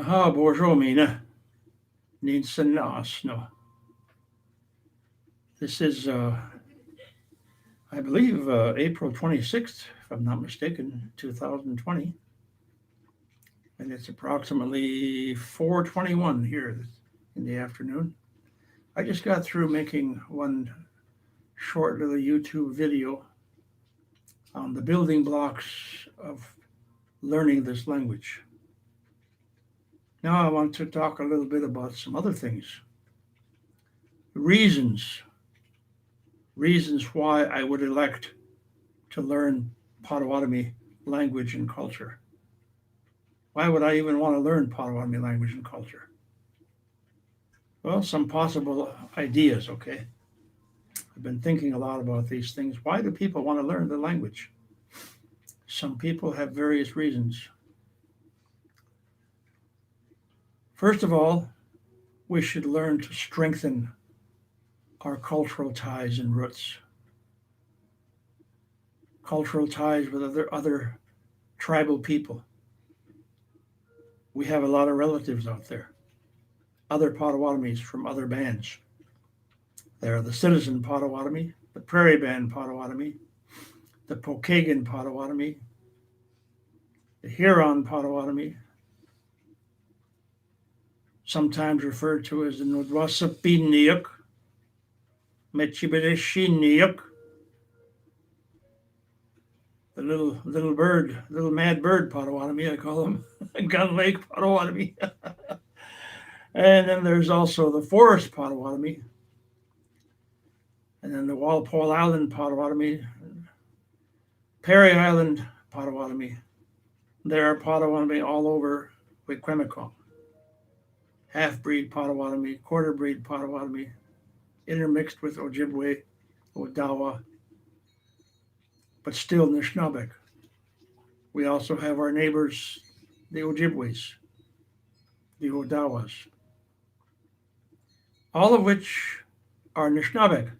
Aha, bonjour, Mina. Ninsen Asno. This is, I believe, April 26th, if I'm not mistaken, 2020. And it's approximately 4:21 here in the afternoon. I just got through making one short little YouTube video on the building blocks of learning this language. Now I want to talk a little bit about some other things. Reasons. Reasons why I would elect to learn Potawatomi language and culture. Why would I even want to learn Potawatomi language and culture? Well, some possible ideas, okay? I've been thinking a lot about these things. Why do people want to learn the language? Some people have various reasons. First of all, we should learn to strengthen our cultural ties and roots. Cultural ties with other tribal people. We have a lot of relatives out there, other Potawatomis from other bands. There are the Citizen Potawatomi, the Prairie Band Potawatomi, the Pokagon Potawatomi, the Huron Potawatomi, sometimes referred to as the Nodwasapiniuk, Mechibideshiniuk, the little mad bird Potawatomi, I call them, Gun Lake Potawatomi. And then there's also the Forest Potawatomi, and then the Walpole Island Potawatomi, Perry Island Potawatomi. There are Potawatomi all over Wikwemikong. Half-breed Potawatomi, quarter-breed Potawatomi, intermixed with Ojibwe, Odawa, but still Nishnabek. We also have our neighbors, the Ojibwes, the Odawas, all of which are Nishnabek.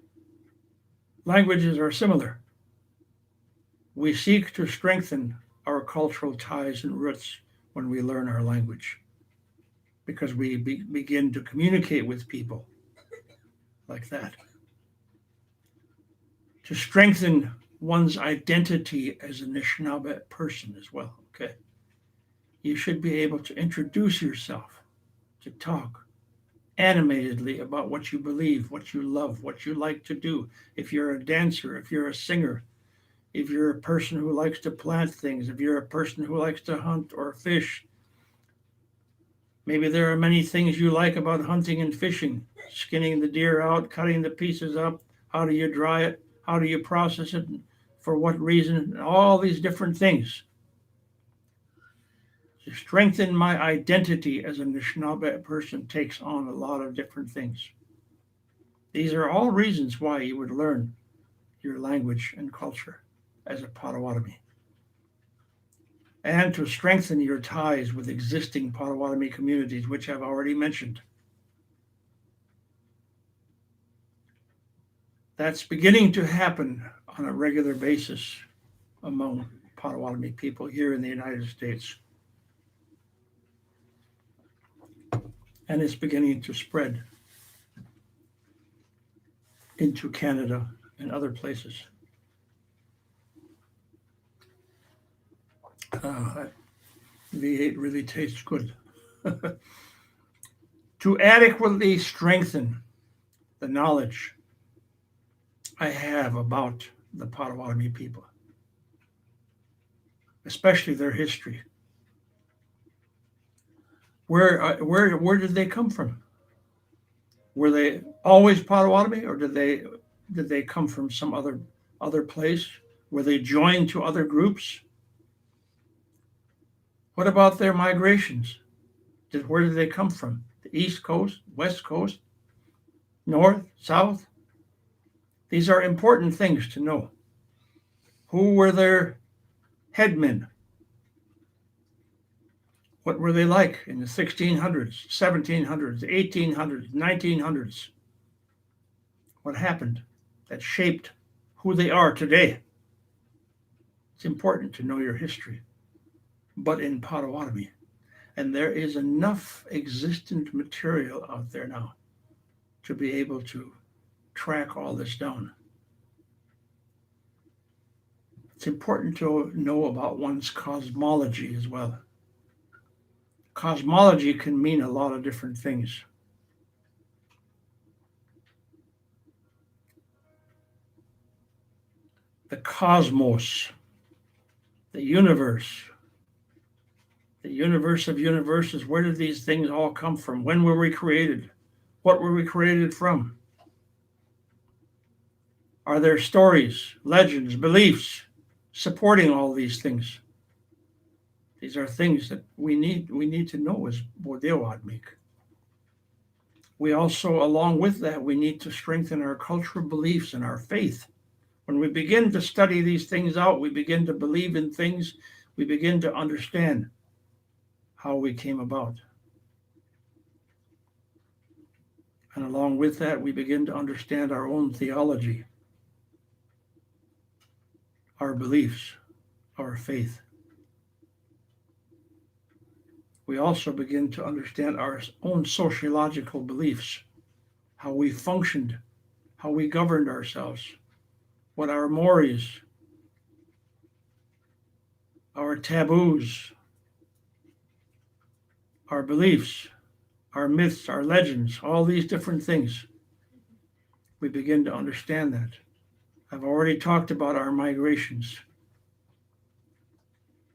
Languages are similar. We seek to strengthen our cultural ties and roots when we learn our language because we begin to communicate with people like that. To strengthen one's identity as a Anishinaabe person as well, okay? You should be able to introduce yourself, to talk animatedly about what you believe, what you love, what you like to do. If you're a dancer, if you're a singer, if you're a person who likes to plant things, if you're a person who likes to hunt or fish, maybe there are many things you like about hunting and fishing, skinning the deer out, cutting the pieces up, how do you dry it, how do you process it, for what reason, all these different things. To strengthen my identity as a Anishinaabe person takes on a lot of different things. These are all reasons why you would learn your language and culture as a Potawatomi. And to strengthen your ties with existing Potawatomi communities, which I've already mentioned. That's beginning to happen on a regular basis among Potawatomi people here in the United States. And it's beginning to spread into Canada and other places. V8 really tastes good. To adequately strengthen the knowledge I have about the Potawatomi people, especially their history. Where did they come from? Were they always Potawatomi, or did they come from some other place? Were they joined to other groups? What about their migrations? Where did they come from? The East Coast, West Coast, North, South? These are important things to know. Who were their headmen? What were they like in the 1600s, 1700s, 1800s, 1900s? What happened that shaped who they are today? It's important to know your history, but in Potawatomi. And there is enough existent material out there now to be able to track all this down. It's important to know about one's cosmology as well. Cosmology can mean a lot of different things. The cosmos, the universe of universes. Where did these things all come from? When were we created? What were we created from? Are there stories, legends, beliefs supporting all these things? These are things that we need to know as Potawatomi. We also, along with that, we need to strengthen our cultural beliefs and our faith. When we begin to study these things out, we begin to believe in things, we begin to understand how we came about. And along with that, we begin to understand our own theology, our beliefs, our faith. We also begin to understand our own sociological beliefs, how we functioned, how we governed ourselves, what our mores, our taboos, our beliefs, our myths, our legends, all these different things. We begin to understand that. I've already talked about our migrations.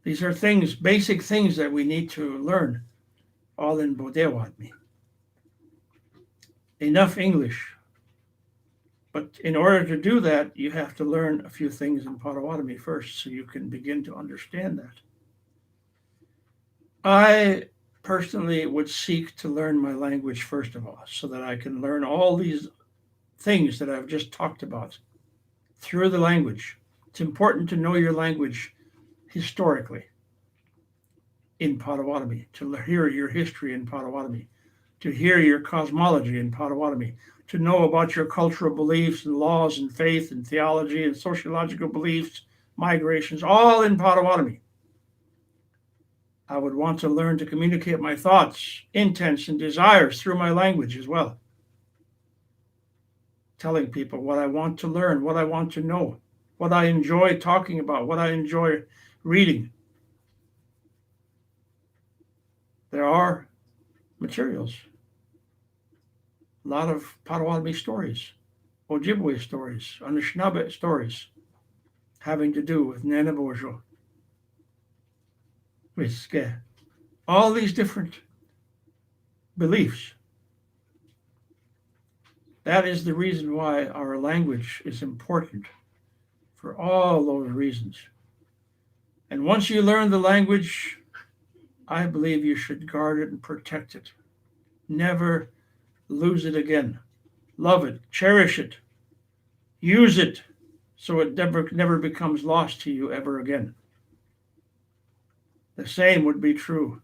These are things, basic things that we need to learn, all in Potawatomi. Enough English. But in order to do that, you have to learn a few things in Potawatomi first so you can begin to understand that. I personally would seek to learn my language first of all, so that I can learn all these things that I've just talked about through the language. It's important to know your language historically in Potawatomi, to hear your history in Potawatomi, to hear your cosmology in Potawatomi, to know about your cultural beliefs and laws and faith and theology and sociological beliefs, migrations, all in Potawatomi. I would want to learn to communicate my thoughts, intents, and desires through my language as well. Telling people what I want to learn, what I want to know, what I enjoy talking about, what I enjoy reading. There are materials, a lot of Potawatomi stories, Ojibwe stories, Anishinaabe stories, having to do with Nanabojo, Wiske, all these different beliefs. That is the reason why our language is important, for all those reasons. And once you learn the language, I believe you should guard it and protect it. Never lose it again. Love it, cherish it, use it so it never becomes lost to you ever again. The same would be true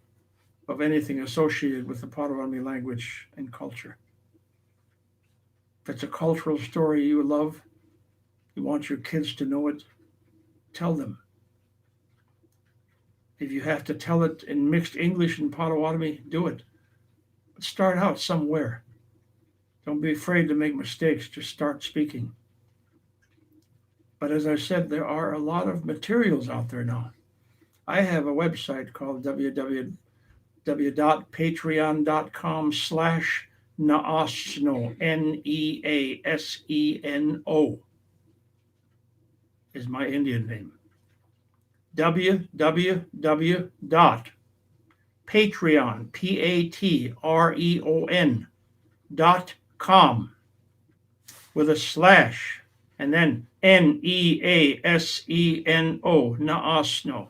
of anything associated with the Potawatomi language and culture. If it's a cultural story you love, you want your kids to know it, tell them. If you have to tell it in mixed English and Potawatomi, do it. But start out somewhere. Don't be afraid to make mistakes, just start speaking. But as I said, there are a lot of materials out there now. I have a website called www.patreon.com/Neasno, Neaseno is my Indian name. www.patreon, patreon.com with a slash and then Neaseno, Neasno.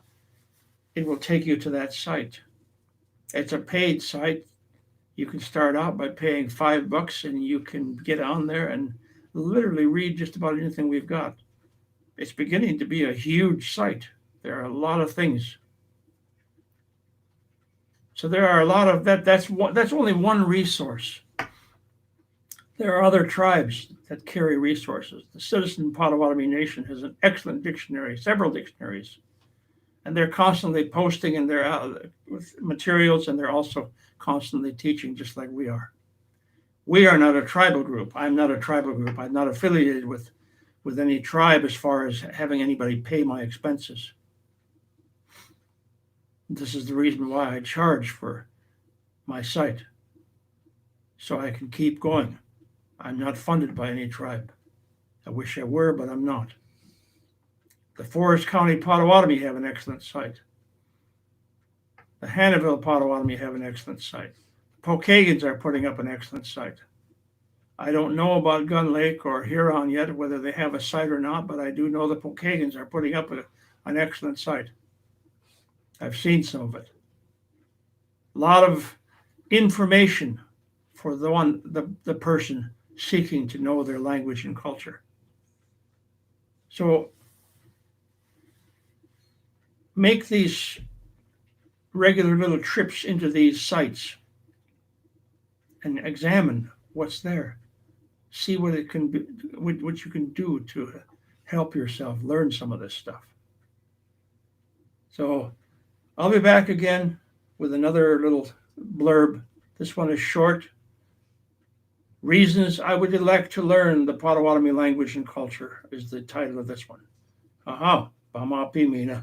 It will take you to that site. It's a paid site. You can start out by paying $5 and you can get on there and literally read just about anything we've got. It's beginning to be a huge site. There are a lot of things. So there are a lot of that. That's only one resource. There are other tribes that carry resources. The Citizen Potawatomi Nation has an excellent dictionary, several dictionaries And they're constantly posting and they're out with materials, and they're also constantly teaching, just like we are. We are not a tribal group. I'm not a tribal group. I'm not affiliated with any tribe as far as having anybody pay my expenses. This is the reason why I charge for my site, so I can keep going. I'm not funded by any tribe. I wish I were, but I'm not. The Forest County Potawatomi have an excellent site. The Hannahville Potawatomi have an excellent site. The Pokagons are putting up an excellent site. I don't know about Gun Lake or Huron yet, whether they have a site or not, but I do know the Pokagons are putting up an excellent site. I've seen some of it. A lot of information for the person seeking to know their language and culture. So make these regular little trips into these sites and examine what's there. See what it can be, what you can do to help yourself learn some of this stuff. So I'll be back again with another little blurb. This one is short. Reasons I would elect to learn the Potawatomi language and culture is the title of this one. Aha, Bama Pimina.